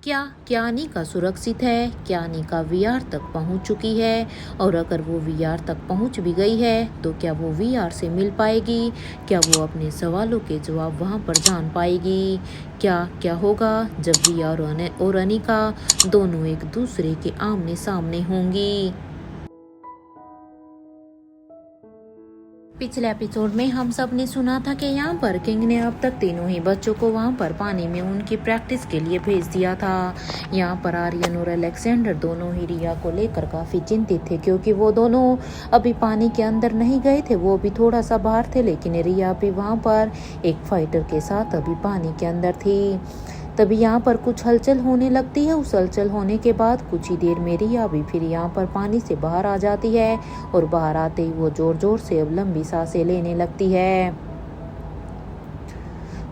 क्या क्या अनिका सुरक्षित है? क्या अनिका वीआर तक पहुंच चुकी है? और अगर वो वीआर तक पहुंच भी गई है तो क्या वो वीआर से मिल पाएगी? क्या वो अपने सवालों के जवाब वहां पर जान पाएगी? क्या क्या होगा जब वीआर और अनिका दोनों एक दूसरे के आमने सामने होंगी? पिछले एपिसोड में हम सब ने सुना था कि यहाँ पर किंग ने अब तक तीनों ही बच्चों को वहाँ पर पानी में उनकी प्रैक्टिस के लिए भेज दिया था। यहाँ पर आर्यन और अलेक्जेंडर दोनों ही रिया को लेकर काफ़ी चिंतित थे, क्योंकि वो दोनों अभी पानी के अंदर नहीं गए थे, वो भी थोड़ा सा बाहर थे, लेकिन रिया भी वहाँ पर एक फाइटर के साथ अभी पानी के अंदर थी। तभी यहाँ पर कुछ हलचल होने लगती है। उस हलचल होने के बाद कुछ ही देर में रिया भी फिर यहाँ पर पानी से बाहर आ जाती है, और बाहर आते ही वो जोर जोर से अब लंबी सांसें लेने लगती है।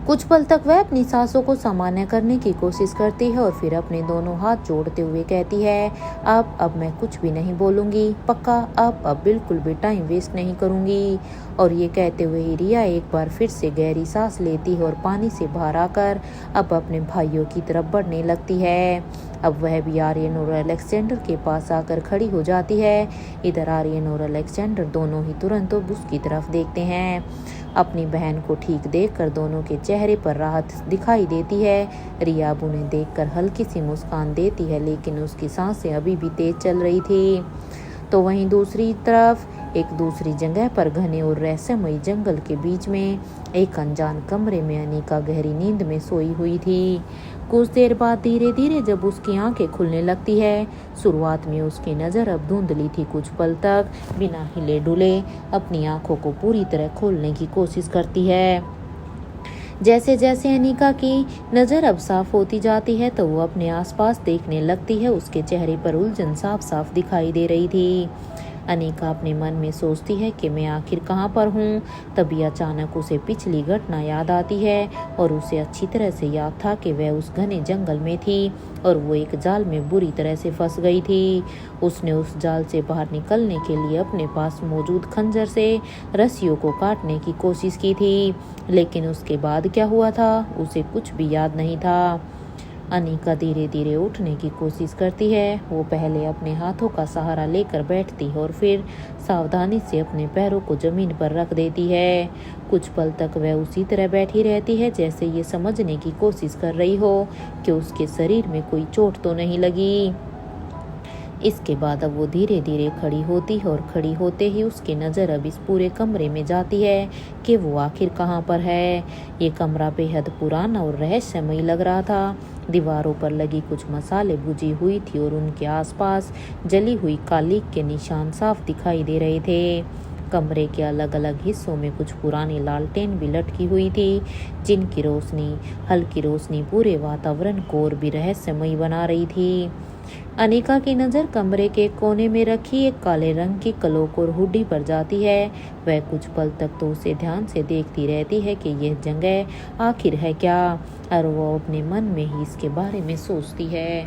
कुछ पल तक वह अपनी सांसों को सामान्य करने की कोशिश करती है और फिर अपने दोनों हाथ जोड़ते हुए कहती है, अब मैं कुछ भी नहीं बोलूंगी, पक्का, अब बिल्कुल भी टाइम वेस्ट नहीं करूंगी। और ये कहते हुए ही रिया एक बार फिर से गहरी सांस लेती है और पानी से बाहर आकर अब अपने भाइयों की तरफ बढ़ने लगती है। अब वह भी आर्यन और अलेक्जेंडर के पास आकर खड़ी हो जाती है। इधर आर्यन और अलेक्जेंडर दोनों ही तुरंत उसकी तरफ देखते हैं। अपनी बहन को ठीक देखकर दोनों के चेहरे पर राहत दिखाई देती है। रिया अब उन्हें देखकर हल्की सी मुस्कान देती है, लेकिन उसकी सांसें अभी भी तेज चल रही थी। तो वहीं दूसरी तरफ एक दूसरी जगह पर घने और रहस्यमयी जंगल के बीच में एक अनजान कमरे में अनिका गहरी नींद में सोई हुई थी। कुछ देर बाद धीरे धीरे जब उसकी आंखें खुलने लगती है, शुरुआत में उसकी नज़र अब धुंधली थी। कुछ पल तक बिना हिले डुले अपनी आंखों को पूरी तरह खोलने की कोशिश करती है। जैसे जैसे अनिका की नज़र अब साफ होती जाती है तो वो अपने आसपास देखने लगती है। उसके चेहरे पर उलझन साफ साफ दिखाई दे रही थी। अनिका अपने मन में सोचती है कि मैं आखिर कहाँ पर हूँ। तभी अचानक उसे पिछली घटना याद आती है, और उसे अच्छी तरह से याद था कि वह उस घने जंगल में थी और वो एक जाल में बुरी तरह से फंस गई थी। उसने उस जाल से बाहर निकलने के लिए अपने पास मौजूद खंजर से रस्सियों को काटने की कोशिश की थी, लेकिन उसके बाद क्या हुआ था उसे कुछ भी याद नहीं था। अनिका धीरे धीरे उठने की कोशिश करती है। वो पहले अपने हाथों का सहारा लेकर बैठती है और फिर सावधानी से अपने पैरों को जमीन पर रख देती है। कुछ पल तक वह उसी तरह बैठी रहती है, जैसे ये समझने की कोशिश कर रही हो कि उसके शरीर में कोई चोट तो नहीं लगी। इसके बाद अब वो धीरे धीरे खड़ी होती है, और खड़ी होते ही उसकी नज़र अब इस पूरे कमरे में जाती है कि वो आखिर कहाँ पर है। ये कमरा बेहद पुराना और रहस्यमयी लग रहा था। दीवारों पर लगी कुछ मसाले बुझी हुई थी और उनके आसपास जली हुई कालीक के निशान साफ दिखाई दे रहे थे। कमरे के अलग अलग हिस्सों में कुछ पुरानी लालटेन भी लटकी हुई थी, जिनकी रोशनी हल्की रोशनी पूरे वातावरण को और भी रहस्यमयी बना रही थी। अनिका की नज़र कमरे के कोने में रखी एक काले रंग की क्लोक और हुडी पर जाती है। वह कुछ पल तक तो उसे ध्यान से देखती रहती है कि यह जगह आखिर है क्या, और वो अपने मन में ही इसके बारे में सोचती है।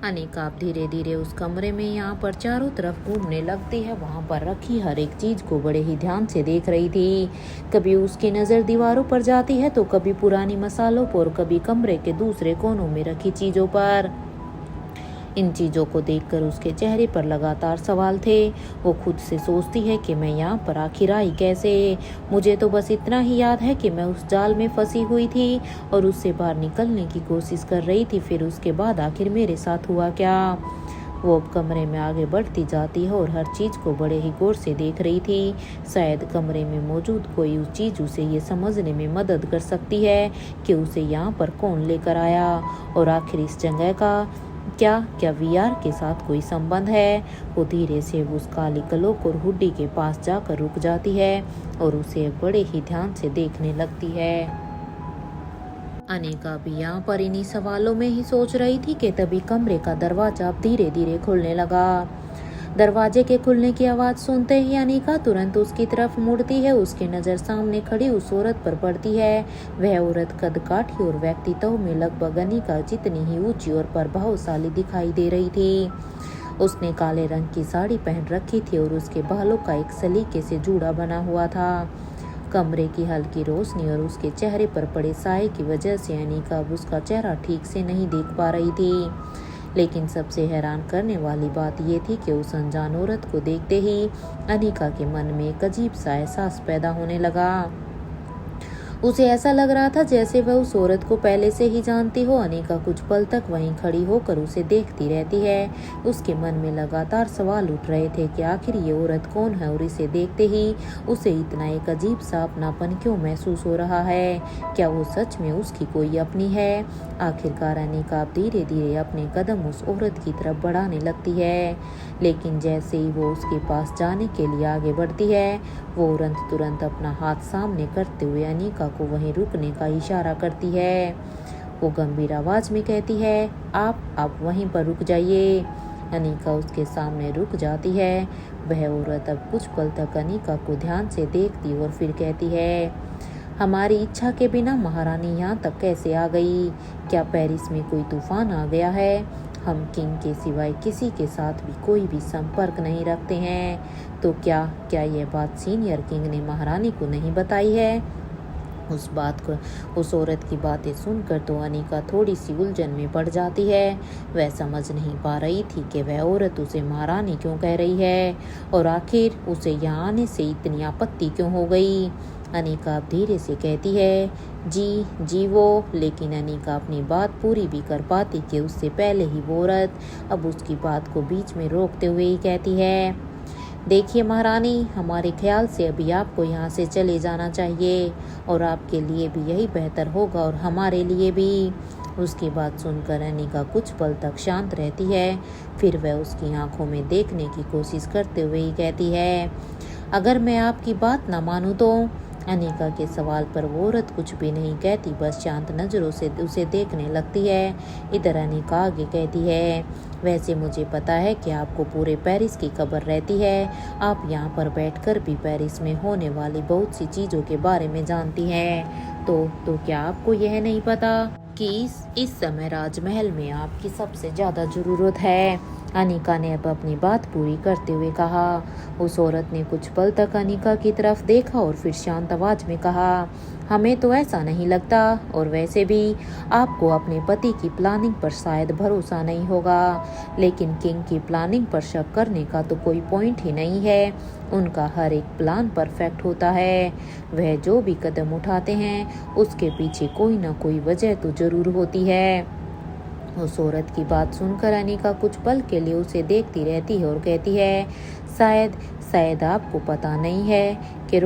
अनिका अब धीरे धीरे उस कमरे में यहाँ पर चारों तरफ घूमने लगती है। वहाँ पर रखी हर एक चीज को बड़े ही ध्यान से देख रही थी। कभी उसकी नज़र दीवारों पर जाती है तो कभी पुरानी मसालों पर, कभी कमरे के दूसरे कोनों में रखी चीजों पर। इन चीज़ों को देखकर उसके चेहरे पर लगातार सवाल थे। वो खुद से सोचती है कि मैं यहाँ पर आखिर आई कैसे। मुझे तो बस इतना ही याद है कि मैं उस जाल में फंसी हुई थी और उससे बाहर निकलने की कोशिश कर रही थी। फिर उसके बाद आखिर मेरे साथ हुआ क्या। वो अब कमरे में आगे बढ़ती जाती है और हर चीज़ को बड़े ही गौर से देख रही थी। शायद कमरे में मौजूद कोई उस चीज़ उसे ये समझने में मदद कर सकती है कि उसे यहाँ पर कौन लेकर आया, और आखिर इस जगह का क्या वीआर के साथ कोई संबंध है। वो धीरे से उस काली क्लोक और हुडी के पास जाकर रुक जाती है और उसे बड़े ही ध्यान से देखने लगती है। अनिका भी यहाँ पर इन्हीं सवालों में ही सोच रही थी कि तभी कमरे का दरवाजा धीरे धीरे खुलने लगा। दरवाजे के खुलने की आवाज़ सुनते ही अनिका तुरंत उसकी तरफ मुड़ती है। उसकी नज़र सामने खड़ी उस औरत पर पड़ती है। वह औरत कदकाठी और व्यक्तित्व में लगभग अनिका जितनी ही ऊंची और प्रभावशाली दिखाई दे रही थी। उसने काले रंग की साड़ी पहन रखी थी और उसके बालों का एक सलीके से जूड़ा बना हुआ था। कमरे की हल्की रोशनी और उसके चेहरे पर पड़े साए की वजह से अनीका अब उसका चेहरा ठीक से नहीं देख पा रही थी। लेकिन सबसे हैरान करने वाली बात यह थी कि उस अनजान औरत को देखते ही अनीका के मन में एक अजीब सा एहसास पैदा होने लगा। उसे ऐसा लग रहा था जैसे वह उस औरत को पहले से ही जानती हो। अनीका कुछ पल तक वहीं खड़ी होकर उसे देखती रहती है। उसके मन में लगातार सवाल उठ रहे थे कि आखिर ये औरत कौन है और इसे देखते ही उसे इतना एक अजीब सा अपनापन क्यों महसूस हो रहा है। क्या वो सच में उसकी कोई अपनी है? आखिरकार अनीका धीरे धीरे अपने कदम उस औरत की तरफ बढ़ाने लगती है, लेकिन जैसे ही वो उसके पास जाने के लिए आगे बढ़ती है, वो औरत तुरंत अपना हाथ सामने करते हुए अनीका को वहीं रुकने का इशारा करती है। वो गंभीर आवाज में कहती है, आप वहीं पर रुक जाइए। अनीका उसके सामने रुक जाती है। वह औरत अब कुछ पल तक अनीका को ध्यान से देखती और फिर कहती है, हमारी इच्छा के बिना महारानी यहाँ तक कैसे आ गई? क्या पेरिस में कोई तूफान आ गया है? हम किंग के सिवाय किसी के साथ भी कोई भी संपर्क नहीं रखते हैं। तो क्या यह बात सीनियर किंग ने महारानी को नहीं बताई है? उस औरत की बातें सुनकर तो अनीका थोड़ी सी उलझन में पड़ जाती है। वह समझ नहीं पा रही थी कि वह औरत उसे महारानी क्यों कह रही है और आखिर उसे यहाँ आने से इतनी आपत्ति क्यों हो गई। अनीका अब धीरे से कहती है, जी वो। लेकिन अनीका अपनी बात पूरी भी कर पाती कि उससे पहले ही वो औरत अब उसकी बात को बीच में रोकते हुए ही कहती है, देखिए महारानी, हमारे ख्याल से अभी आपको यहाँ से चले जाना चाहिए और आपके लिए भी यही बेहतर होगा और हमारे लिए भी। उसकी बात सुनकर अनीका कुछ पल तक शांत रहती है। फिर वह उसकी आंखों में देखने की कोशिश करते हुए ही कहती है, अगर मैं आपकी बात ना मानूं तो? अनीका के सवाल पर वो औरत कुछ भी नहीं कहती, बस शांत नजरों से उसे देखने लगती है। इधर अनीका आगे कहती है, वैसे मुझे पता है कि आपको पूरे पेरिस की खबर रहती है। आप यहाँ पर बैठकर भी पेरिस में होने वाली बहुत सी चीज़ों के बारे में जानती हैं। तो क्या आपको यह नहीं पता कि इस समय राजमहल में आपकी सबसे ज़्यादा ज़रूरत है? अनीका ने अब अपनी बात पूरी करते हुए कहा। उस औरत ने कुछ पल तक अनीका की तरफ देखा और फिर शांत आवाज में कहा, हमें तो ऐसा नहीं लगता, और वैसे भी आपको अपने पति की प्लानिंग पर शायद भरोसा नहीं होगा, लेकिन किंग की प्लानिंग पर शक करने का तो कोई पॉइंट ही नहीं है। उनका हर एक प्लान परफेक्ट होता है। वह जो भी कदम उठाते हैं उसके पीछे कोई ना कोई वजह तो जरूर होती है। उस औरत की बात सुनकर अनीका कुछ पल के लिए उसे देखती रहती है और कहती है, शायद आपको पता नहीं है कि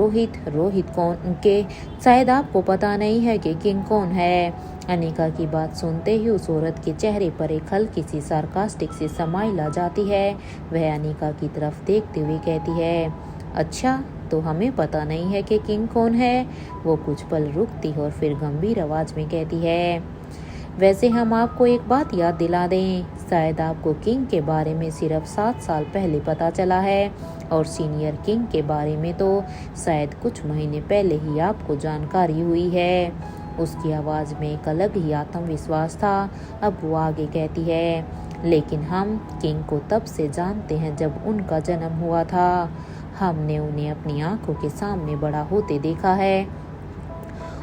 शायद आपको पता नहीं है कि किंग कौन है। अनीका की बात सुनते ही उस औरत के चेहरे पर एक हल्की सी सार्कास्टिक सी स्माइल आ जाती है। वह अनीका की तरफ देखते हुए कहती है, अच्छा, तो हमें पता नहीं है कि किंग कौन है? वो कुछ पल रुकती है और फिर गंभीर आवाज में कहती है, वैसे हम आपको एक बात याद दिला दें, शायद आपको किंग के बारे में सिर्फ 7 साल पहले पता चला है और सीनियर किंग के बारे में तो शायद कुछ महीने पहले ही आपको जानकारी हुई है। उसकी आवाज़ में एक अलग ही आत्मविश्वास था। अब वो आगे कहती है, लेकिन हम किंग को तब से जानते हैं जब उनका जन्म हुआ था। हमने उन्हें अपनी आंखों के सामने बड़ा होते देखा है,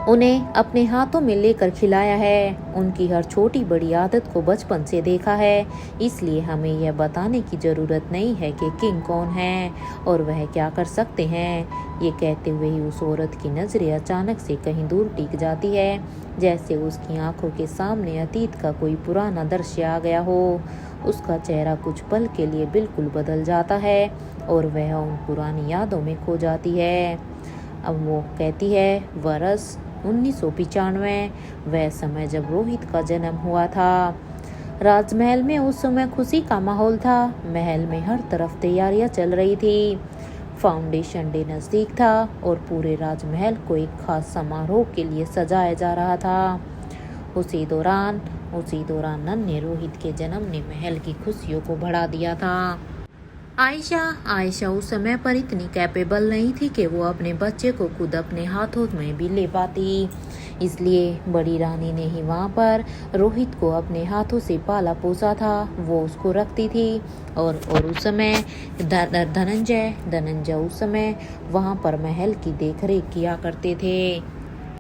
उन्हें अपने हाथों में लेकर खिलाया है, उनकी हर छोटी बड़ी आदत को बचपन से देखा है। इसलिए हमें यह बताने की ज़रूरत नहीं है कि किंग कौन है और वह क्या कर सकते हैं। ये कहते हुए ही उस औरत की नज़रें अचानक से कहीं दूर टिक जाती है, जैसे उसकी आंखों के सामने अतीत का कोई पुराना दृश्य आ गया हो। उसका चेहरा कुछ पल के लिए बिल्कुल बदल जाता है और वह उन पुरानी यादों में खो जाती है। अब वो कहती है, वर्ष 1995, वह समय जब रोहित का जन्म हुआ था। राजमहल में उस समय खुशी का माहौल था। महल में हर तरफ तैयारियां चल रही थी। फाउंडेशन डे नज़दीक था और पूरे राजमहल को एक खास समारोह के लिए सजाया जा रहा था। उसी दौरान नन्हे रोहित के जन्म ने महल की खुशियों को बढ़ा दिया था। आयशा उस समय पर इतनी कैपेबल नहीं थी कि वो अपने बच्चे को खुद अपने हाथों में भी ले पाती। इसलिए बड़ी रानी ने ही वहाँ पर रोहित को अपने हाथों से पाला पोसा था, वो उसको रखती थी। और उस समय धनंजय उस समय वहाँ पर महल की देखरेख किया करते थे।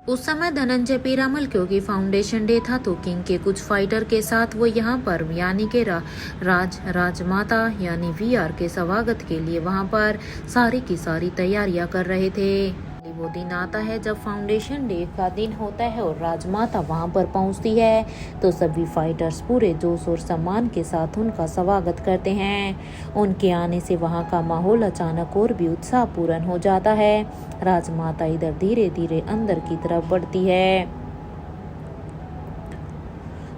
उस समय धनंजय पीरामल क्योंकि फाउंडेशन डे था तो किंग के कुछ फाइटर के साथ वो यहाँ पर यानी के राजमाता यानी वीआर के स्वागत के लिए वहाँ पर सारी की सारी तैयारियां कर रहे थे। वो दिन आता है जब फाउंडेशन डे का दिन होता है और राजमाता वहां पर पहुंचती है तो सभी फाइटर्स पूरे जोश और सम्मान के साथ उनका स्वागत करते हैं। उनके आने से वहां का माहौल अचानक और भी उत्साहपूर्ण हो जाता है। राजमाता इधर धीरे धीरे अंदर की तरफ बढ़ती है।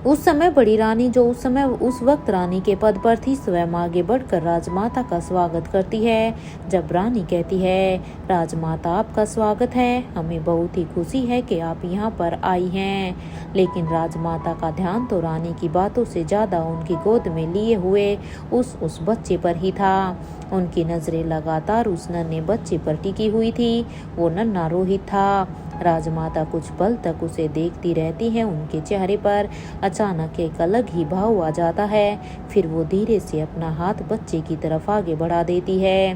उस समय बड़ी रानी जो उस वक्त रानी के पद पर थी स्वयं आगे बढ़कर राजमाता का स्वागत करती है। जब रानी कहती है, राजमाता आपका स्वागत है, हमें बहुत ही खुशी है कि आप यहाँ पर आई हैं। लेकिन राजमाता का ध्यान तो रानी की बातों से ज्यादा उनकी गोद में लिए हुए उस बच्चे पर ही था। उनकी नजरें लगातार उस नन्हे बच्चे पर टिकी हुई थी। वो नन्हा रोहित था। राजमाता कुछ पल तक उसे देखती रहती है। उनके चेहरे पर अचानक एक अलग ही भाव आ जाता है। फिर वो धीरे से अपना हाथ बच्चे की तरफ आगे बढ़ा देती है।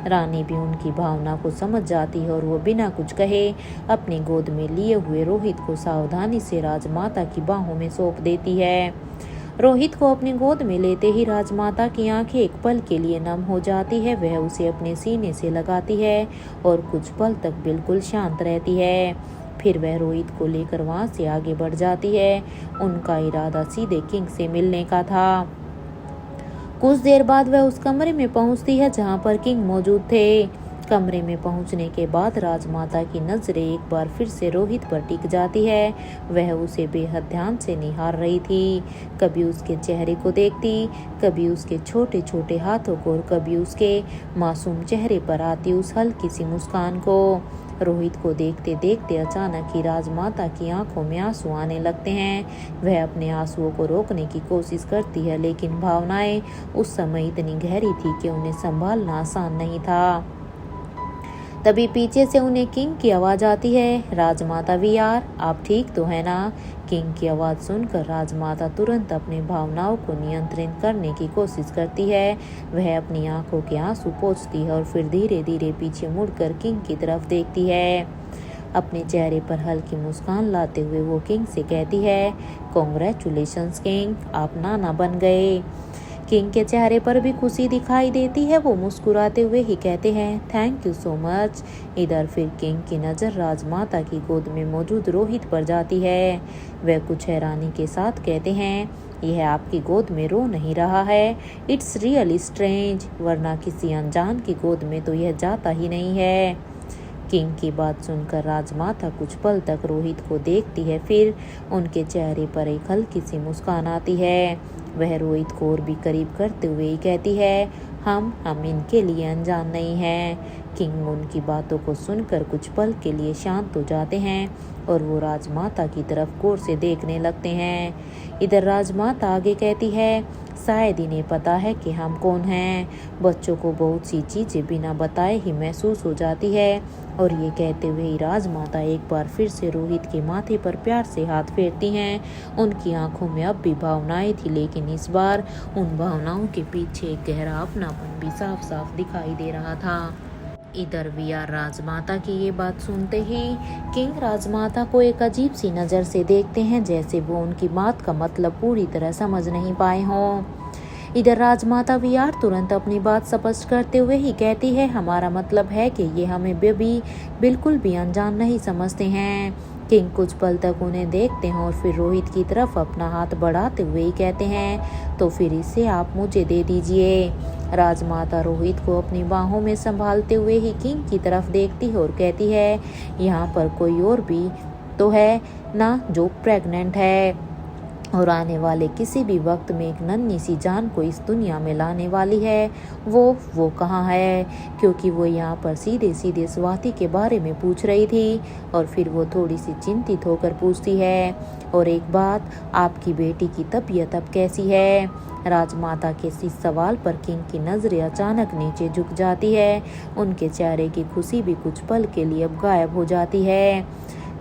रानी भी उनकी भावना को समझ जाती है और वो बिना कुछ कहे अपनी गोद में लिए हुए रोहित को सावधानी से राजमाता की बाहों में सौंप देती है। रोहित को अपनी गोद में लेते ही राजमाता की आंखें एक पल के लिए नम हो जाती है। वह उसे अपने सीने से लगाती है और कुछ पल तक बिल्कुल शांत रहती है। फिर वह रोहित को लेकर वहां से आगे बढ़ जाती है। उनका इरादा सीधे किंग से मिलने का था। कुछ देर बाद वह उस कमरे में पहुंचती है जहां पर किंग मौजूद थे। कमरे में पहुंचने के बाद राजमाता की नजरें एक बार फिर से रोहित पर टिक जाती है। वह उसे बेहद ध्यान से निहार रही थी। कभी उसके चेहरे को देखती, कभी उसके छोटे छोटे हाथों को और कभी उसके मासूम चेहरे पर आती उस हल्की सी मुस्कान को। रोहित को देखते देखते अचानक ही राजमाता की आंखों में आंसू आने लगते हैं। वह अपने आंसुओं को रोकने की कोशिश करती है लेकिन भावनाएं उस समय इतनी गहरी थी कि उन्हें संभालना आसान नहीं था। तभी पीछे से उन्हें किंग की आवाज आती है, राजमाता वीआर आप ठीक तो है ना? किंग की आवाज सुनकर राजमाता तुरंत अपनी भावनाओं को नियंत्रित करने की कोशिश करती है। वह अपनी आंखों के आंसू पोंछती है और फिर धीरे धीरे पीछे मुड़कर किंग की तरफ देखती है। अपने चेहरे पर हल्की मुस्कान लाते हुए वो किंग से कहती है, कॉन्ग्रेचुलेशंस किंग, आप नाना बन गए। किंग के चेहरे पर भी खुशी दिखाई देती है। वो मुस्कुराते हुए ही कहते हैं, थैंक यू सो मच। इधर फिर किंग की नज़र राजमाता की गोद में मौजूद रोहित पर जाती है। वह कुछ हैरानी के साथ कहते हैं, यह आपकी गोद में रो नहीं रहा है। इट्स रियली स्ट्रेंज, वरना किसी अनजान की गोद में तो यह जाता ही नहीं है। किंग की बात सुनकर राजमाता कुछ पल तक रोहित को देखती है। फिर उनके चेहरे पर एक हल्की सी मुस्कान आती है। वह रोहित को और भी करीब करते हुए ही कहती है, हम इनके लिए अनजान नहीं हैं। किंग उनकी बातों को सुनकर कुछ पल के लिए शांत हो जाते हैं और वो राजमाता की तरफ गौर से देखने लगते हैं। इधर राजमाता आगे कहती है, शायद इन्हें पता है कि हम कौन हैं। बच्चों को बहुत सी चीजें बिना बताए ही महसूस हो जाती है। और ये कहते हुए ही राजमाता एक बार फिर से रोहित के माथे पर प्यार से हाथ फेरती हैं। उनकी आंखों में अब भी भावनाएं थी लेकिन इस बार उन भावनाओं के पीछे एक गहरा अपनापन भी साफ साफ दिखाई दे रहा था। इधर वीआर राजमाता की ये बात सुनते ही किंग राजमाता को एक अजीब सी नज़र से देखते हैं, जैसे वो उनकी बात का मतलब पूरी तरह समझ नहीं पाए हों। इधर राजमाता वीआर तुरंत अपनी बात स्पष्ट करते हुए ही कहती है, हमारा मतलब है कि ये हमें भी बिल्कुल भी अनजान नहीं समझते हैं। किंग कुछ पल तक उन्हें देखते हैं और फिर रोहित की तरफ अपना हाथ बढ़ाते हुए ही कहते हैं, तो फिर इसे आप मुझे दे दीजिए। राजमाता रोहित को अपनी बाहों में संभालते हुए ही किंग की तरफ देखती है और कहती है, यहाँ पर कोई और भी तो है ना जो प्रेग्नेंट है और आने वाले किसी भी वक्त में एक नन्ही सी जान को इस दुनिया में लाने वाली है। वो कहाँ है? क्योंकि वो यहाँ पर सीधे सीधे स्वाति के बारे में पूछ रही थी और फिर वो थोड़ी सी चिंतित होकर पूछती है, और एक बात, आपकी बेटी की तबीयत अब कैसी है? राजमाता के इस सवाल पर किंग की नजरें अचानक नीचे झुक जाती है। उनके चेहरे की खुशी भी कुछ पल के लिए अब गायब हो जाती है।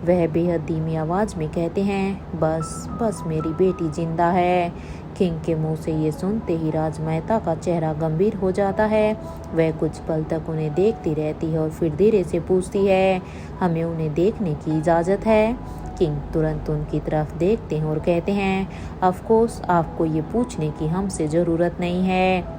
वह बेहद धीमी आवाज में कहते हैं, बस बस मेरी बेटी जिंदा है। किंग के मुंह से ये सुनते ही राजमाता का चेहरा गंभीर हो जाता है। वह कुछ पल तक उन्हें देखती रहती है और फिर धीरे से पूछती है, हमें उन्हें देखने की इजाज़त है? किंग तुरंत उनकी तरफ देखते हैं और कहते हैं, ऑफ कोर्स, आपको ये पूछने की हमसे ज़रूरत नहीं है।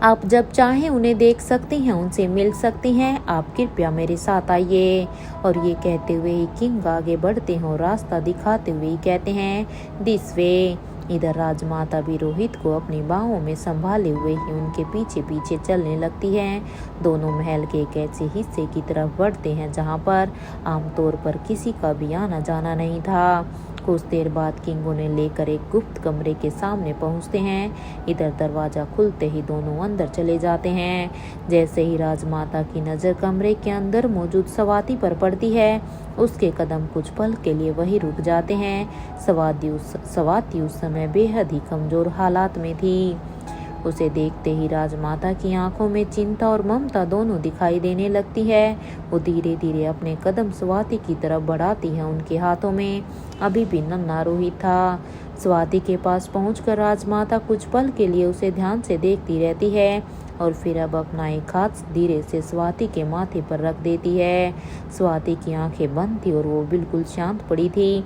आप जब चाहें उन्हें देख सकती हैं, उनसे मिल सकती हैं। आप कृपया मेरे साथ आइए। और ये कहते हुए ही किंग आगे बढ़ते हैं और रास्ता दिखाते हुए ही कहते हैं, दिस वे। इधर राजमाता भी रोहित को अपनी बाहों में संभाले हुए ही उनके पीछे पीछे चलने लगती हैं। दोनों महल के एक ऐसे हिस्से की तरफ बढ़ते हैं जहाँ पर आमतौर पर किसी का भी आना जाना नहीं था। कुछ देर बाद किंग उन्हें लेकर एक गुप्त कमरे के सामने पहुंचते हैं। इधर दरवाजा खुलते ही दोनों अंदर चले जाते हैं। जैसे ही राजमाता की नज़र कमरे के अंदर मौजूद स्वाति पर पड़ती है, उसके कदम कुछ पल के लिए वही रुक जाते हैं। स्वाति उस समय बेहद ही कमज़ोर हालात में थी। उसे देखते ही राजमाता की आंखों में चिंता और ममता दोनों दिखाई देने लगती है। वो धीरे धीरे अपने कदम स्वाति की तरफ बढ़ाती है। उनके हाथों में अभी भी नन्हा रोहित था। स्वाति के पास पहुंचकर राजमाता कुछ पल के लिए उसे ध्यान से देखती रहती है और फिर अब अपना एक हाथ धीरे से स्वाति के माथे पर रख देती है। स्वाति की आंखें बंद थी और वो बिल्कुल शांत पड़ी थी।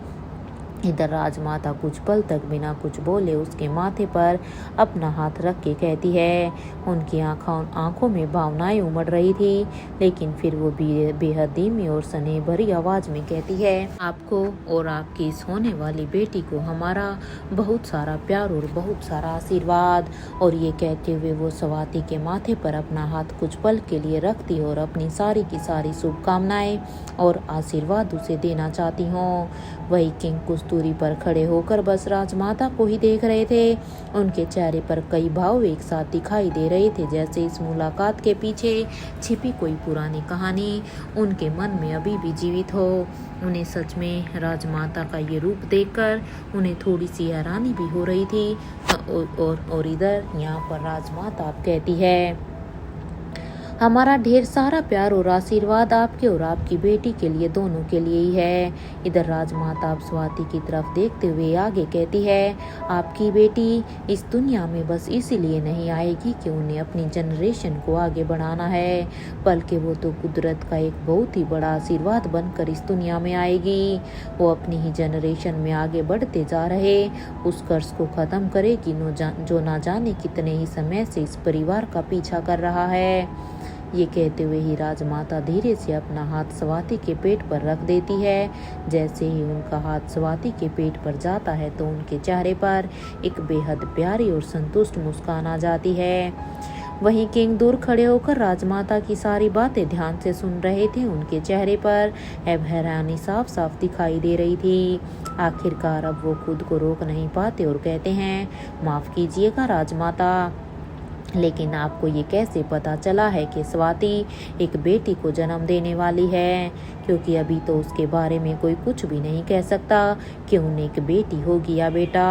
इधर राजमाता कुछ पल तक बिना कुछ बोले उसके माथे पर अपना हाथ रख के कहती है। उनकी आंखों में भावनाएं उमड़ रही थी, लेकिन फिर वो बेहद धीमी और स्नेह भरी आवाज में कहती है, आपको और आपकी इस होने वाली बेटी को हमारा बहुत सारा प्यार और बहुत सारा आशीर्वाद। और ये कहते हुए वो स्वाति के माथे पर अपना हाथ कुछ पल के लिए रखती और अपनी सारी की सारी शुभकामनाएं और आशीर्वाद उसे देना चाहती हूँ। वही किंग कुछ दूरी पर खड़े होकर बस राजमाता को ही देख रहे थे। उनके चेहरे पर कई भाव एक साथ दिखाई दे रहे थे, जैसे इस मुलाकात के पीछे छिपी कोई पुरानी कहानी उनके मन में अभी भी जीवित हो। उन्हें सच में राजमाता का ये रूप देखकर उन्हें थोड़ी सी हैरानी भी हो रही थी। और इधर यहाँ पर राजमाता अब कहती है, हमारा ढेर सारा प्यार और आशीर्वाद आपके और आपकी बेटी के लिए, दोनों के लिए ही है। इधर राजमाता अब स्वाति की तरफ देखते हुए आगे कहती है, आपकी बेटी इस दुनिया में बस इसीलिए नहीं आएगी कि उन्हें अपनी जनरेशन को आगे बढ़ाना है, बल्कि वो तो कुदरत का एक बहुत ही बड़ा आशीर्वाद बनकर इस दुनिया में आएगी। वो अपनी ही जनरेशन में आगे बढ़ते जा रहे उस कर्ज को ख़त्म करेगी जो ना जाने कितने ही समय से इस परिवार का पीछा कर रहा है। ये कहते हुए ही राजमाता धीरे से अपना हाथ स्वाति के पेट पर रख देती है। जैसे ही उनका हाथ स्वाति के पेट पर जाता है तो उनके चेहरे पर एक बेहद प्यारी और संतुष्ट मुस्कान आ जाती है। वहीं किंग दूर खड़े होकर राजमाता की सारी बातें ध्यान से सुन रहे थे। उनके चेहरे पर अब हैरानी साफ साफ दिखाई दे रही थी। आखिरकार अब वो खुद को रोक नहीं पाते और कहते हैं, माफ़ कीजिएगा राजमाता, लेकिन आपको ये कैसे पता चला है कि स्वाति एक बेटी को जन्म देने वाली है? क्योंकि अभी तो उसके बारे में कोई कुछ भी नहीं कह सकता कि उन्हें एक बेटी होगी या बेटा।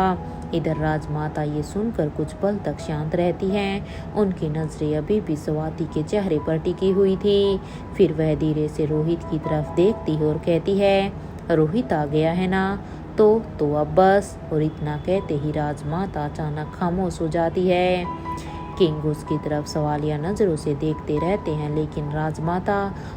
इधर राजमाता ये सुनकर कुछ पल तक शांत रहती हैं। उनकी नजरें अभी भी स्वाति के चेहरे पर टिकी हुई थी। फिर वह धीरे से रोहित की तरफ देखती है और कहती है, रोहित आ गया है ना? तो अब बस। और इतना कहते ही राजमाता अचानक खामोश हो जाती है। किंग उसकी तरफ सवालिया नज़रों से देखते रहते हैं, लेकिन राजमाता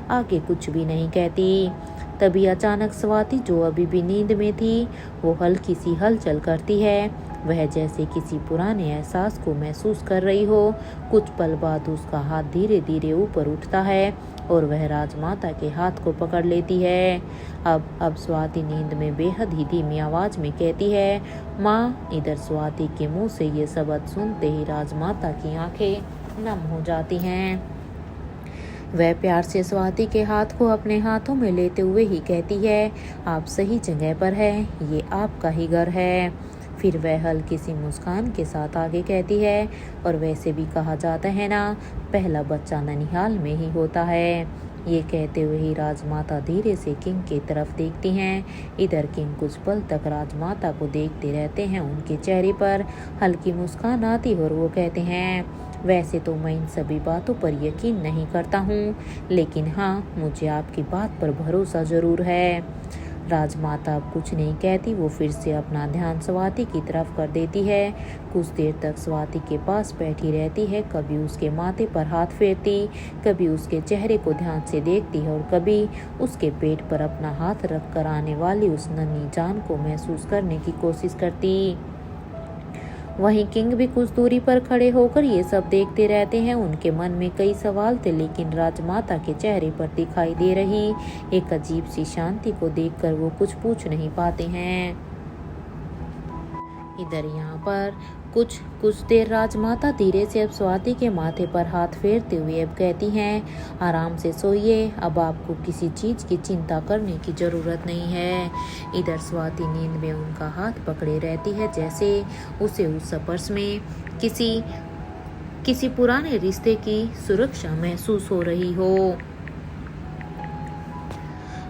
आगे कुछ भी नहीं कहती। तभी अचानक स्वाति, जो अभी भी नींद में थी, वो हल्की सी हलचल करती है। वह जैसे किसी पुराने एहसास को महसूस कर रही हो। कुछ पल बाद उसका हाथ धीरे धीरे ऊपर उठता है और वह राजमाता के हाथ को पकड़ लेती है। अब स्वाति नींद में बेहद ही धीमी आवाज में कहती है, माँ। इधर स्वाति के मुंह से ये शब्द सुनते ही राजमाता की आंखें नम हो जाती हैं। वह प्यार से स्वाति के हाथ को अपने हाथों में लेते हुए ही कहती है, आप सही जगह पर हैं, ये आपका ही घर है। फिर वह हल्की सी मुस्कान के साथ आगे कहती है, और वैसे भी कहा जाता है ना, पहला बच्चा ननिहाल में ही होता है। ये कहते हुए ही राजमाता धीरे से किंग की तरफ देखती हैं। इधर किंग कुछ पल तक राजमाता को देखते रहते हैं। उनके चेहरे पर हल्की मुस्कान आती और वो कहते हैं, वैसे तो मैं इन सभी बातों पर यकीन नहीं करता हूँ, लेकिन हाँ, मुझे आपकी बात पर भरोसा ज़रूर है। राजमाता अब कुछ नहीं कहती। वो फिर से अपना ध्यान स्वाति की तरफ कर देती है। कुछ देर तक स्वाति के पास बैठी रहती है, कभी उसके माथे पर हाथ फेरती, कभी उसके चेहरे को ध्यान से देखती है और कभी उसके पेट पर अपना हाथ रख कर आने वाली उस नन्ही जान को महसूस करने की कोशिश करती। वहीं किंग भी कुछ दूरी पर खड़े होकर ये सब देखते रहते हैं। उनके मन में कई सवाल थे, लेकिन राजमाता के चेहरे पर दिखाई दे रही एक अजीब सी शांति को देखकर वो कुछ पूछ नहीं पाते हैं। इधर यहाँ पर कुछ देर राजमाता धीरे से अब स्वाति के माथे पर हाथ फेरते हुए अब कहती हैं, आराम से सोइए, अब आपको किसी चीज़ की चिंता करने की ज़रूरत नहीं है। इधर स्वाति नींद में उनका हाथ पकड़े रहती है, जैसे उसे उस पर्स में किसी पुराने रिश्ते की सुरक्षा महसूस हो रही हो।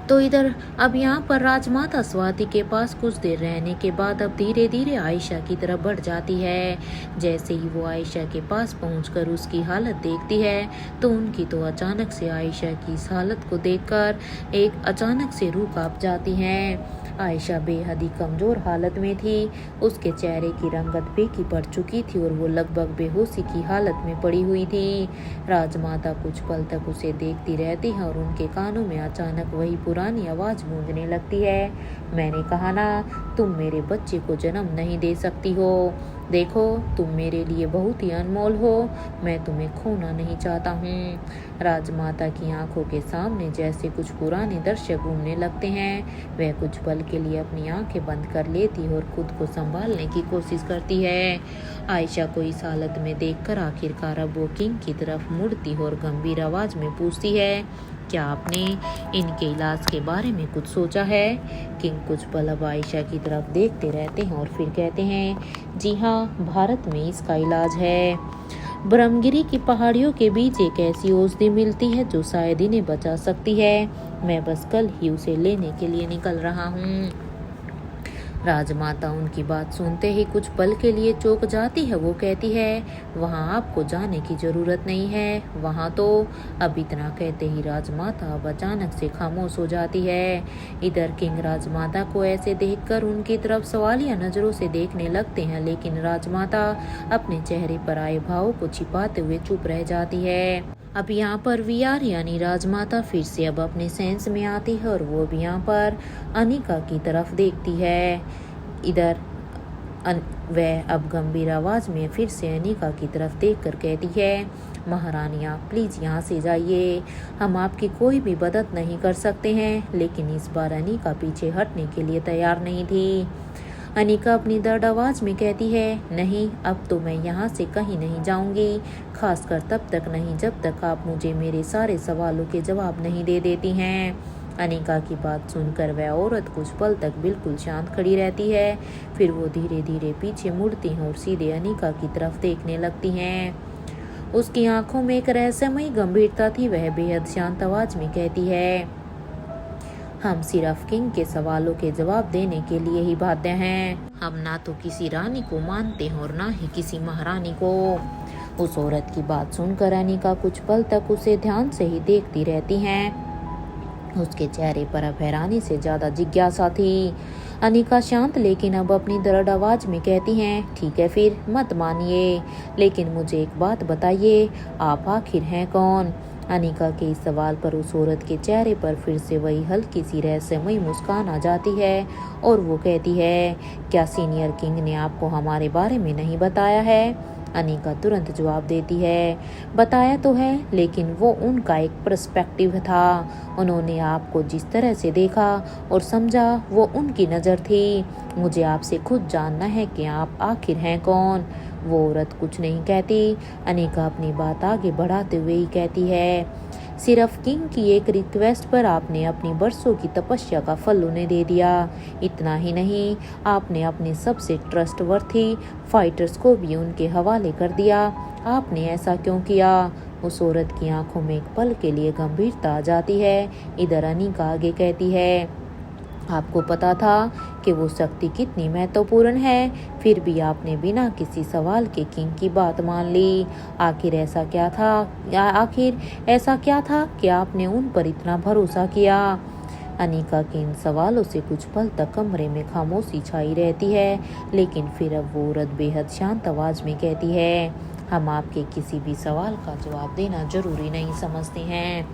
तो इधर अब यहाँ पर राजमाता स्वाति के पास कुछ देर रहने के बाद अब धीरे धीरे आयशा की तरफ बढ़ जाती है। जैसे ही वो आयशा के पास पहुंचकर उसकी हालत देखती है तो उनकी तो अचानक से आयशा की इस हालत को देखकर एक अचानक से रूह कांप जाती है। आयशा बेहद ही कमजोर हालत में थी। उसके चेहरे की रंगत फीकी पड़ चुकी थी और वो लगभग बेहोशी की हालत में पड़ी हुई थी। राजमाता कुछ पल तक उसे देखती रहती है और उनके कानों में अचानक वही पुरानी आवाज गूंजने लगती है, मैंने कहा ना, तुम मेरे बच्चे को जन्म नहीं दे सकती हो। देखो, तुम मेरे लिए बहुत ही अनमोल हो, मैं तुम्हें खोना नहीं चाहता हूँ। राजमाता की आंखों के सामने जैसे कुछ पुराने दृश्य घूमने लगते हैं। वह कुछ पल के लिए अपनी आंखें बंद कर लेती और खुद को संभालने की कोशिश करती है। आयशा को इस हालत में देखकर आखिरकार अब वो किंग की तरफ मुड़ती और गंभीर आवाज में पूछती है, क्या आपने इनके इलाज के बारे में कुछ सोचा है? किंग कुछ पल अब आयशा की तरफ देखते रहते हैं और फिर कहते हैं, जी हाँ, भारत में इसका इलाज है। ब्रह्मगिरी की पहाड़ियों के बीच एक ऐसी औषधि मिलती है जो शायद इन्हें बचा सकती है। मैं बस कल ही उसे लेने के लिए निकल रहा हूँ। राजमाता उनकी बात सुनते ही कुछ पल के लिए चौंक जाती है। वो कहती है, वहाँ आपको जाने की जरूरत नहीं है, वहाँ तो। अब इतना कहते ही राजमाता अब अचानक से खामोश हो जाती है। इधर किंग राजमाता को ऐसे देखकर उनकी तरफ सवालिया नजरों से देखने लगते हैं, लेकिन राजमाता अपने चेहरे पर आए भावों को छिपाते हुए चुप रह जाती है। अब यहाँ पर वीआर यानी राजमाता फिर से अब अपने सेंस में आती है और वो भी यहाँ पर अनिका की तरफ देखती है। इधर वह अब गंभीर आवाज में फिर से अनिका की तरफ देखकर कहती है, महारानी आप प्लीज यहाँ से जाइए, हम आपकी कोई भी मदद नहीं कर सकते हैं। लेकिन इस बार अनिका पीछे हटने के लिए तैयार नहीं थी। अनिका अपनी दर्द आवाज में कहती है, नहीं, अब तो मैं यहाँ से कहीं नहीं जाऊंगी, खासकर तब तक नहीं जब तक आप मुझे मेरे सारे सवालों के जवाब नहीं दे देती हैं। अनिका की बात सुनकर वह औरत कुछ पल तक बिल्कुल शांत खड़ी रहती है, फिर वो धीरे धीरे पीछे मुड़ती हैं और सीधे अनिका की तरफ देखने लगती हैं। उसकी आंखों में एक रहस्यमयी गंभीरता थी। वह बेहद शांत आवाज में कहती है, हम सिर्फ किंग के सवालों के जवाब देने के लिए ही बाध्य हैं। हम ना तो किसी रानी को मानते हैं और ना ही किसी महारानी को। उस औरत की बात सुनकर अनिका कुछ पल तक उसे ध्यान से ही देखती रहती हैं। उसके चेहरे पर अब हैरानी से ज्यादा जिज्ञासा थी। अनिका शांत लेकिन अब अपनी दर्द आवाज में कहती हैं, ठीक है फिर, मत मानिए, लेकिन मुझे एक बात बताइए, आप आखिर हैं कौन? अनिका के इस सवाल पर उस औरत के चेहरे पर फिर से वही हल्की सी रहस्यमयी मुस्कान आ जाती है और वो कहती है, क्या सीनियर किंग ने आपको हमारे बारे में नहीं बताया है? अनिका तुरंत जवाब देती है, बताया तो है, लेकिन वो उनका एक पर्सपेक्टिव था। उन्होंने आपको जिस तरह से देखा और समझा वो उनकी नज़र थी। मुझे आपसे खुद जानना है कि आप आखिर हैं कौन। वो औरत कुछ नहीं कहती। अनिका अपनी बात आगे बढ़ाते हुए ही कहती है, सिर्फ किंग की एक रिक्वेस्ट पर आपने अपनी बरसों की तपस्या का फल उन्हें दे दिया। इतना ही नहीं, आपने अपने सबसे ट्रस्टवर्थी फाइटर्स को भी उनके हवाले कर दिया। आपने ऐसा क्यों किया? उस औरत की आंखों में एक पल के लिए गंभीरता आ जाती है। इधर अनिका आगे कहती है, आपको पता था कि वो शक्ति कितनी महत्वपूर्ण है, फिर भी आपने बिना किसी सवाल के किंग की बात मान ली। आखिर ऐसा क्या था कि आपने उन पर इतना भरोसा किया? अनीका के इन सवालों से कुछ पल तक कमरे में खामोशी छाई रहती है, लेकिन फिर अब वो औरत बेहद शांत आवाज में कहती है, हम आपके किसी भी सवाल का जवाब देना जरूरी नहीं समझते हैं।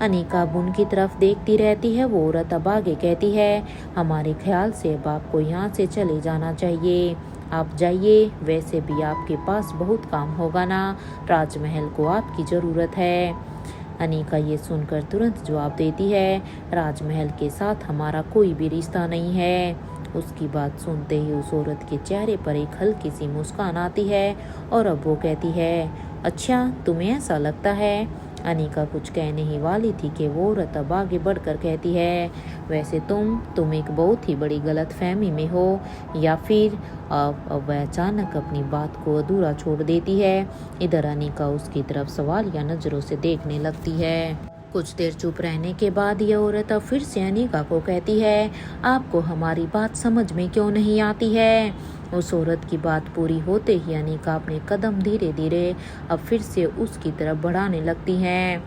अनीका अब उनकी तरफ देखती रहती है। वो औरत अब आगे कहती है, हमारे ख्याल से अब आपको यहाँ से चले जाना चाहिए। आप जाइए, वैसे भी आपके पास बहुत काम होगा ना, राजमहल को आपकी ज़रूरत है। अनीका ये सुनकर तुरंत जवाब देती है, राजमहल के साथ हमारा कोई भी रिश्ता नहीं है। उसकी बात सुनते ही उस औरत के चेहरे पर एक हल्की सी मुस्कान आती है और अब वो कहती है, अच्छा तुम्हें ऐसा लगता है? अनीका कुछ कहने ही वाली थी कि वो औरत अब आगे बढ़कर कहती है, वैसे तुम एक बहुत ही बड़ी गलतफहमी में हो, या फिर अब वह अचानक अपनी बात को अधूरा छोड़ देती है। इधर अनीका उसकी तरफ सवालिया नजरों से देखने लगती है। कुछ देर चुप रहने के बाद यह औरत अब फिर से अनीका को कहती है, आपको हमारी बात समझ में क्यों नहीं आती है? उस औरत की बात पूरी होते ही अनीका अपने कदम धीरे धीरे अब फिर से उसकी तरफ बढ़ाने लगती हैं।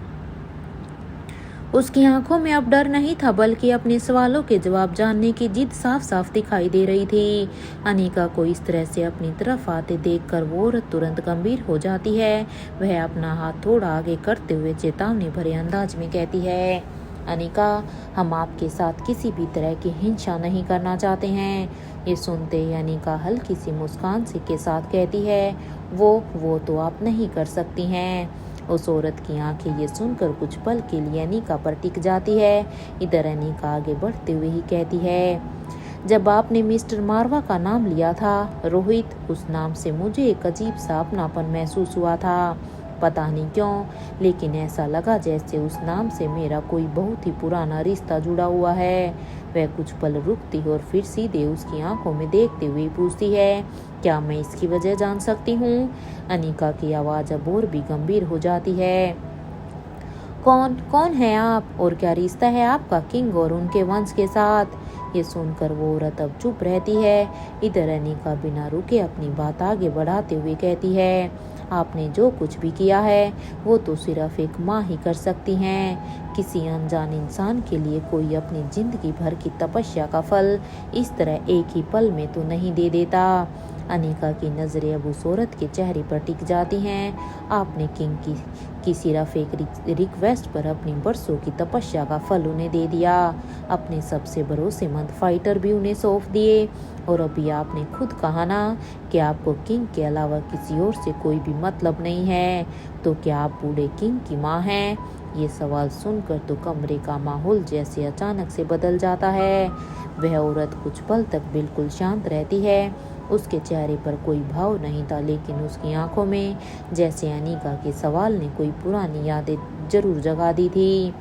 उसकी आंखों में अब डर नहीं था, बल्कि अपने सवालों के जवाब जानने की जिद साफ साफ दिखाई दे रही थी। अनीका को इस तरह से अपनी तरफ आते देखकर वो औरत तुरंत गंभीर हो जाती है। वह अपना हाथ थोड़ा आगे करते हुए चेतावनी भरे अंदाज में कहती है, अनीका, हम आपके साथ किसी भी तरह की हिंसा नहीं करना चाहते हैं। ये सुनते ही अनीका हल्की सी मुस्कान से के साथ कहती है, वो तो आप नहीं कर सकती हैं। उस औरत की आंखें ये सुनकर कुछ पल के लिए अनीका पर टिक जाती है। इधर अनीका आगे बढ़ते हुए ही कहती है, जब आपने मिस्टर मारवा का नाम लिया था रोहित, उस नाम से मुझे एक अजीब सा अपनापन महसूस हुआ था। पता नहीं क्यों, लेकिन ऐसा लगा जैसे उस नाम से मेरा कोई बहुत ही पुराना रिश्ता जुड़ा हुआ है। वह कुछ पल रुकती और फिर सीधे उसकी आंखों में देखते हुए पूछती है, क्या मैं इसकी वजह जान सकती हूँ? अनीका की आवाज़ अब और भी गंभीर हो जाती है। कौन है आप, और क्या रिश्ता है आपका किंग और उनके वंश के साथ? ये सुनकर वो औरत अब चुप रहती है। इधर अनीका बिना रुके अपनी बात आगे बढ़ाते हुए कहती है, आपने जो कुछ भी किया है वो तो सिर्फ एक माँ ही कर सकती हैं। किसी अनजान इंसान के लिए कोई अपनी जिंदगी भर की तपस्या का फल इस तरह एक ही पल में तो नहीं दे देता। अनीका की नज़रें अब उस औरत के चेहरे पर टिक जाती हैं। आपने किंग की सिर्फ एक रिक्वेस्ट पर अपनी बरसों की तपस्या का फल उन्हें दे दिया। अपने सबसे भरोसेमंद फाइटर भी उन्हें सौंप दिए, और अभी आपने खुद कहा ना कि आपको किंग के अलावा किसी और से कोई भी मतलब नहीं है। तो क्या आप बूढ़े किंग की माँ हैं? ये सवाल सुनकर तो कमरे का माहौल जैसे अचानक से बदल जाता है। वह औरत कुछ पल तक बिल्कुल शांत रहती है। उसके चेहरे पर कोई भाव नहीं था, लेकिन उसकी आंखों में जैसे अनीका के सवाल ने कोई पुरानी यादें जरूर जगा दी थी।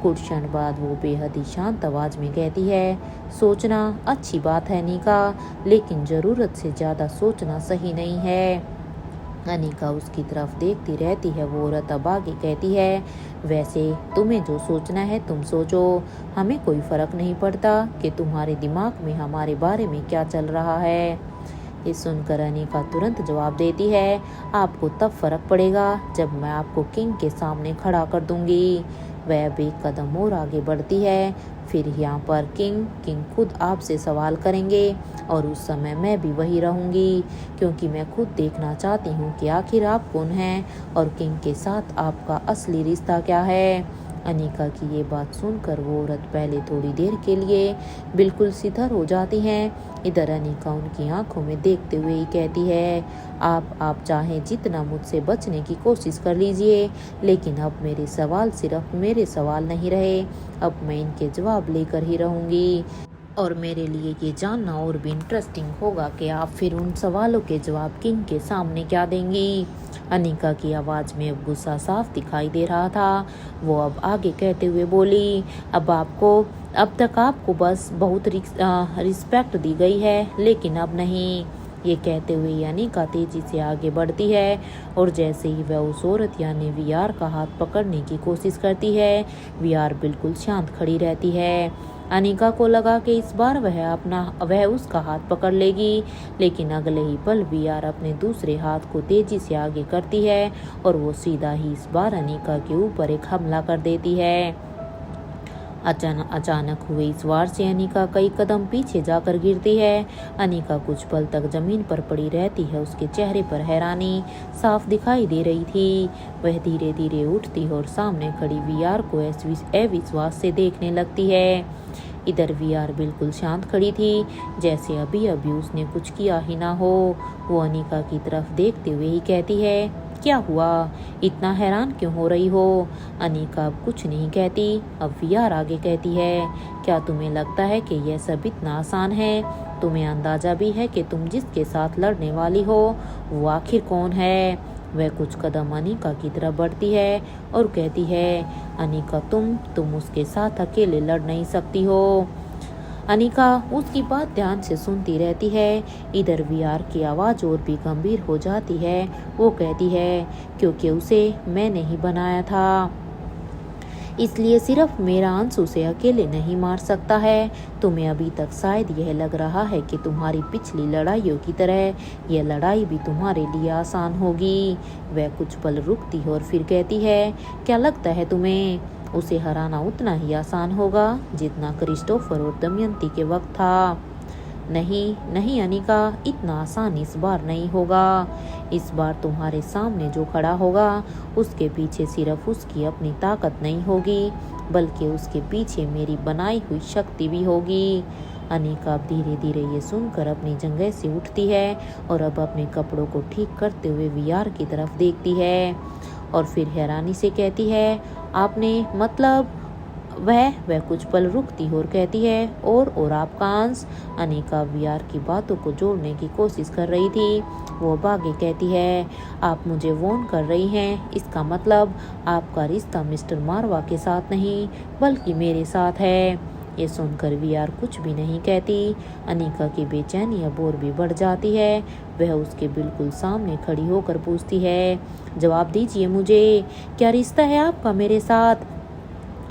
कुछ क्षण बाद वो बेहद ही शांत आवाज में कहती है, सोचना अच्छी बात है अनीका, लेकिन ज़रूरत से ज़्यादा सोचना सही नहीं है। अनीका उसकी तरफ देखती रहती है। वो औरत अब आगे कहती है, वैसे तुम्हें जो सोचना है तुम सोचो, हमें कोई फर्क नहीं पड़ता कि तुम्हारे दिमाग में हमारे बारे में क्या चल रहा है। ये सुनकर अनीका तुरंत जवाब देती है, आपको तब फर्क पड़ेगा जब मैं आपको किंग के सामने खड़ा कर दूंगी। वह अब एक कदम और आगे बढ़ती है। फिर यहाँ पर किंग खुद आपसे सवाल करेंगे, और उस समय मैं भी वही रहूंगी, क्योंकि मैं खुद देखना चाहती हूँ कि आखिर आप कौन हैं और किंग के साथ आपका असली रिश्ता क्या है। अनीका की ये बात सुनकर वो औरत पहले थोड़ी देर के लिए बिल्कुल सिथर हो जाती हैं। इधर अनीका उनकी आंखों में देखते हुए ही कहती है, आप चाहें जितना मुझसे बचने की कोशिश कर लीजिए, लेकिन अब मेरे सवाल सिर्फ मेरे सवाल नहीं रहे। अब मैं इनके जवाब लेकर ही रहूंगी, और मेरे लिए ये जानना और भी इंटरेस्टिंग होगा कि आप फिर उन सवालों के जवाब किंग के सामने क्या देंगी। अनीका की आवाज़ में अब गुस्सा साफ दिखाई दे रहा था। वो अब आगे कहते हुए बोली, अब तक आपको बस बहुत रिस्पेक्ट दी गई है, लेकिन अब नहीं। ये कहते हुए अनीका तेजी से आगे बढ़ती है, और जैसे ही वह उस औरत यानी वीआर का हाथ पकड़ने की कोशिश करती है, वीआर बिल्कुल शांत खड़ी रहती है। अनिका को लगा कि इस बार वह उसका हाथ पकड़ लेगी, लेकिन अगले ही पल वीआर अपने दूसरे हाथ को तेजी से आगे करती है और वो सीधा ही इस बार अनिका के ऊपर एक हमला कर देती है। अचानक हुए इस वार से अनिका कई कदम पीछे जाकर गिरती है। अनिका कुछ पल तक जमीन पर पड़ी रहती है। उसके चेहरे पर हैरानी साफ दिखाई दे रही थी। वह धीरे धीरे उठती और सामने खड़ी वीआर को अविश्वास से देखने लगती है। इधर वीआर बिल्कुल शांत खड़ी थी, जैसे अभी अभी उसने कुछ किया ही ना हो। वो अनिका की तरफ देखते हुए ही कहती है, क्या हुआ, इतना हैरान क्यों हो रही हो? अनिका अब कुछ नहीं कहती। अब वीआर आगे कहती है, क्या तुम्हें लगता है कि यह सब इतना आसान है? तुम्हें अंदाजा भी है कि तुम जिसके साथ लड़ने वाली हो वो आखिर कौन है? वह कुछ कदम अनिका की तरफ बढ़ती है और कहती है, अनिका तुम उसके साथ अकेले लड़ नहीं सकती हो। अनिका उसकी बात ध्यान से सुनती रहती है। इधर वीआर की आवाज़ और भी गंभीर हो जाती है। वो कहती है, क्योंकि उसे मैंने ही बनाया था, इसलिए सिर्फ मेरा अंश उसे अकेले नहीं मार सकता है। तुम्हें अभी तक शायद यह लग रहा है कि तुम्हारी पिछली लड़ाइयों की तरह यह लड़ाई भी तुम्हारे लिए आसान होगी। वह कुछ पल रुकती है और फिर कहती है, क्या लगता है तुम्हें उसे हराना उतना ही आसान होगा जितना क्रिस्टोफर और दमयंती के वक्त था? नहीं नहीं अनिका, इतना आसान इस बार नहीं होगा। इस बार तुम्हारे सामने जो खड़ा होगा उसके पीछे सिर्फ उसकी अपनी ताकत नहीं होगी, बल्कि उसके पीछे मेरी बनाई हुई शक्ति भी होगी। अनिका अब धीरे धीरे ये सुनकर अपनी जगह से उठती है और अब अपने कपड़ों को ठीक करते हुए वीआर की तरफ देखती है और फिर हैरानी से कहती है, आपने मतलब? वह कुछ पल रुकती और कहती है, और आपका अंश? अनिका वीआर की बातों को जोड़ने की कोशिश कर रही थी। वो अब आगे कहती है, आप मुझे वॉर्न कर रही हैं, इसका मतलब आपका रिश्ता मिस्टर मारवा के साथ नहीं बल्कि मेरे साथ है। ये सुनकर वीआर कुछ भी नहीं कहती। अनिका की बेचैनी अब और भी बढ़ जाती है। वह उसके बिल्कुल सामने खड़ी होकर पूछती है, जवाब दीजिए मुझे, क्या रिश्ता है आपका मेरे साथ?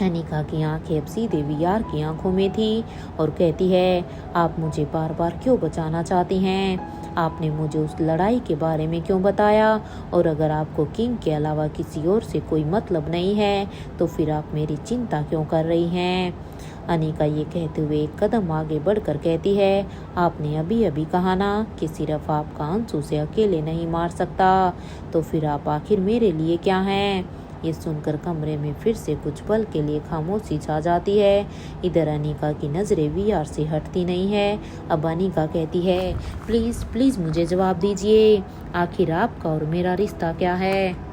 अनिका की आंखें अब सीधे वीआर की आंखों में थी और कहती है, आप मुझे बार बार क्यों बचाना चाहती हैं? आपने मुझे उस लड़ाई के बारे में क्यों बताया? और अगर आपको किंग के अलावा किसी और से कोई मतलब नहीं है तो फिर आप मेरी चिंता क्यों कर रही हैं? अनिका ये कहते हुए एक कदम आगे बढ़कर कहती है, आपने अभी अभी कहा ना कि सिर्फ आपका अंश उसे अकेले नहीं मार सकता, तो फिर आप आखिर मेरे लिए क्या हैं? ये सुनकर कमरे में फिर से कुछ पल के लिए खामोशी छा जाती है। इधर अनिका की नज़रें वीआर से हटती नहीं है। अब अनिका कहती है, प्लीज़ प्लीज़ मुझे जवाब दीजिए, आखिर आपका और मेरा रिश्ता क्या है?